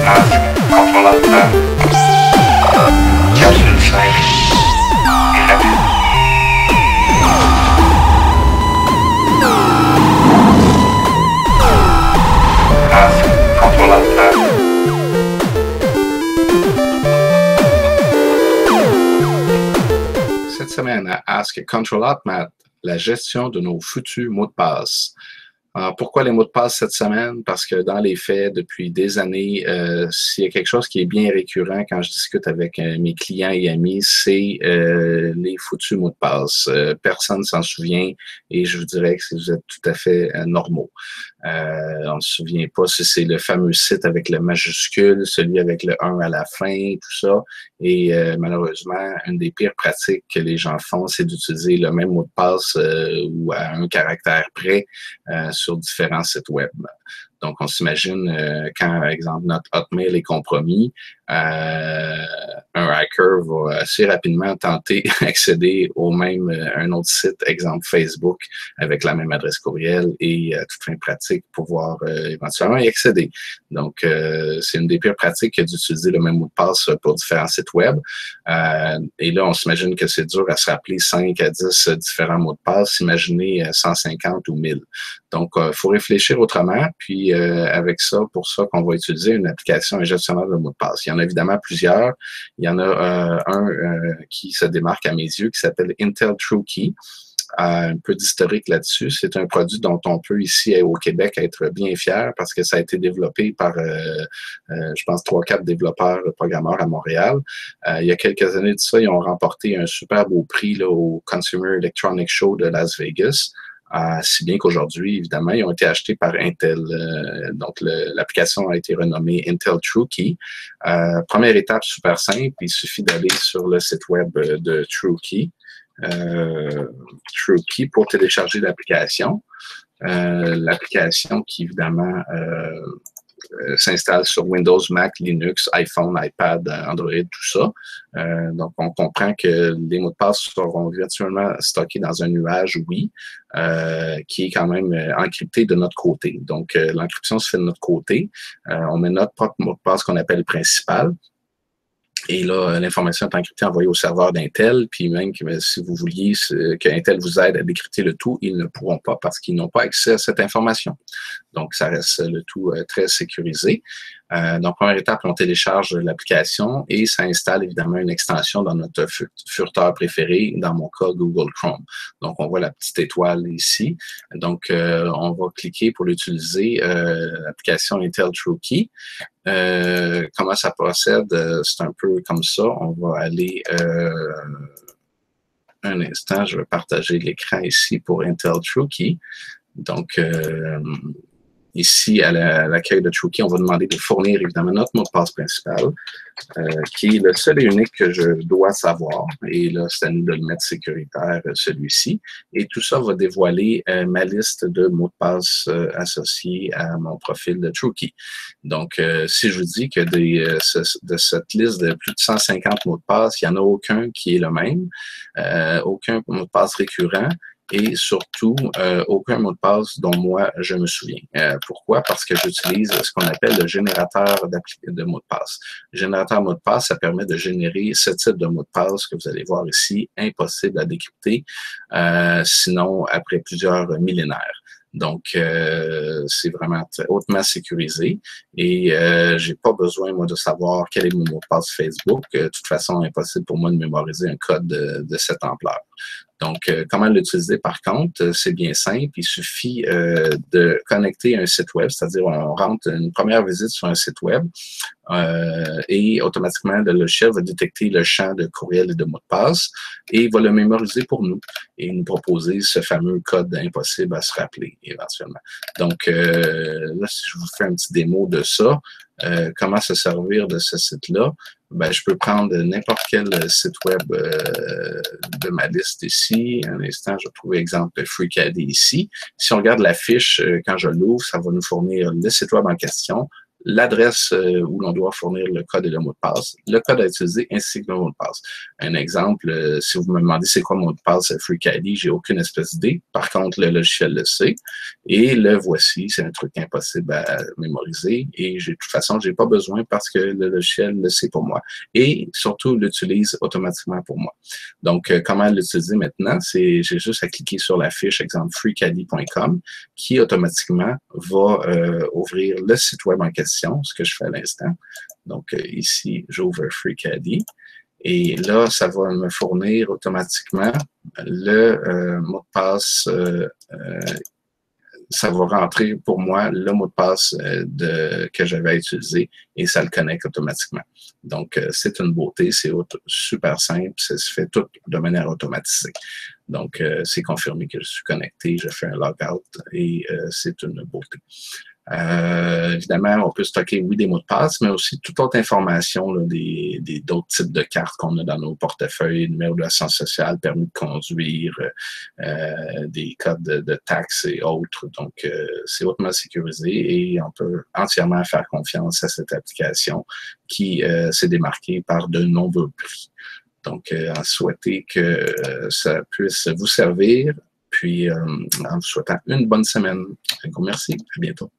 Ask, controlata, capsule 5, effective. Ask, controlata. Cette semaine à Ask Control Alt Math, la gestion de nos futurs mots de passe. Alors, pourquoi les mots de passe cette semaine? Parce que dans les faits, depuis des années, s'il y a quelque chose qui est bien récurrent quand je discute avec mes clients et amis, c'est les foutus mots de passe. Personne ne s'en souvient et je vous dirais que vous êtes tout à fait normaux. On ne se souvient pas si c'est le fameux site avec le majuscule, celui avec le 1 à la fin, tout ça. Et malheureusement, une des pires pratiques que les gens font, c'est d'utiliser le même mot de passe ou à un caractère près sur différents sites web. Donc, on s'imagine quand, par exemple, notre Hotmail est compromis, un hacker va assez rapidement tenter d'accéder au même un autre site, exemple Facebook, avec la même adresse courriel et toute fin pratique pour pouvoir éventuellement y accéder. Donc, c'est une des pires pratiques d'utiliser le même mot de passe pour différents sites web. Et là, on s'imagine que c'est dur à se rappeler 5 à 10 différents mots de passe. Imaginez 150 ou 1000. Donc, il faut réfléchir autrement. Puis, avec ça, pour ça qu'on va utiliser une application, un gestionnaire de mots de passe. Il y en a évidemment plusieurs. Il y en a un qui se démarque à mes yeux, qui s'appelle Intel TrueKey. Un peu d'historique là-dessus. C'est un produit dont on peut ici au Québec être bien fier parce que ça a été développé par, je pense, 3-4 développeurs, programmeurs à Montréal. Il y a quelques années de ça, ils ont remporté un super beau prix là, au Consumer Electronics Show de Las Vegas. Si bien qu'aujourd'hui, évidemment, ils ont été achetés par Intel. Donc, l'application a été renommée Intel TrueKey. Première étape super simple, il suffit d'aller sur le site web de TrueKey. TrueKey pour télécharger l'application. L'application qui, évidemment, s'installe sur Windows, Mac, Linux, iPhone, iPad, Android, tout ça. Donc, on comprend que les mots de passe seront virtuellement stockés dans un nuage, oui, qui est quand même encrypté de notre côté. Donc, l'encryption se fait de notre côté. On met notre propre mot de passe qu'on appelle principal. Et là, l'information est encryptée, envoyée au serveur d'Intel, puis même que si vous vouliez qu'Intel vous aide à décrypter le tout, ils ne pourront pas parce qu'ils n'ont pas accès à cette information. Donc, ça reste le tout très sécurisé. Donc, première étape, on télécharge l'application et ça installe évidemment une extension dans notre furteur préféré, dans mon cas, Google Chrome. Donc, on voit la petite étoile ici. Donc, on va cliquer pour l'utiliser, l'application Intel TrueKey. Comment ça procède? C'est un peu comme ça. On va aller un instant, je vais partager l'écran ici pour Intel TrueKey. Donc, ici, à l'accueil de TrueKey, on va demander de fournir évidemment notre mot de passe principal, qui est le seul et unique que je dois savoir. Et là, c'est à nous de le mettre sécuritaire, celui-ci. Et tout ça va dévoiler ma liste de mots de passe associés à mon profil de TrueKey. Donc, si je vous dis que de cette liste de plus de 150 mots de passe, il n'y en a aucun qui est le même, aucun mot de passe récurrent, et surtout, aucun mot de passe dont moi, je me souviens. Pourquoi? Parce que j'utilise ce qu'on appelle le générateur de mots de passe. Le générateur de mots de passe, ça permet de générer ce type de mot de passe que vous allez voir ici, impossible à décrypter, sinon après plusieurs millénaires. Donc, c'est vraiment hautement sécurisé et j'ai pas besoin, moi, de savoir quel est mon mot de passe Facebook. De toute façon, impossible pour moi de mémoriser un code de cette ampleur. Donc, comment l'utiliser par contre? C'est bien simple. Il suffit de connecter un site web, c'est-à-dire on rentre une première visite sur un site web et automatiquement, le logiciel va détecter le champ de courriel et de mot de passe et va le mémoriser pour nous et nous proposer ce fameux code impossible à se rappeler éventuellement. Donc, là, si je vous fais un petit démo de ça, comment se servir de ce site-là? Ben, je peux prendre n'importe quel site web de ma liste ici. Un instant, je vais trouver exemple FreeCAD ici. Si on regarde la fiche, quand je l'ouvre, ça va nous fournir le site web en question, l'adresse où l'on doit fournir le code et le mot de passe, le code à utiliser ainsi que le mot de passe. Un exemple, si vous me demandez c'est quoi mon mot de passe FreeCAD, j'ai aucune espèce d'idée. Par contre, le logiciel le sait. Et le voici, c'est un truc impossible à mémoriser. Et de toute façon, j'ai pas besoin parce que le logiciel le sait pour moi. Et surtout, l'utilise automatiquement pour moi. Donc, comment l'utiliser maintenant? J'ai juste à cliquer sur la fiche, exemple, freecad.com, qui automatiquement va ouvrir le site web en question, ce que je fais à l'instant. Donc, ici, j'ouvre FreeCAD. Et là, ça va me fournir automatiquement le mot de passe. Ça va rentrer pour moi le mot de passe que j'avais utilisé et ça le connecte automatiquement. Donc, c'est une beauté, c'est super simple, ça se fait tout de manière automatisée. Donc, c'est confirmé que je suis connecté, je fais un logout et c'est une beauté. Évidemment, on peut stocker, oui, des mots de passe, mais aussi toute autre information, là, d'autres types de cartes qu'on a dans nos portefeuilles, numéro de l'assurance sociale, permis de conduire, des codes de taxes et autres. Donc, c'est hautement sécurisé et on peut entièrement faire confiance à cette application qui s'est démarquée par de nombreux prix. Donc, en souhaiter que ça puisse vous servir, puis en vous souhaitant une bonne semaine. Un gros merci, à bientôt.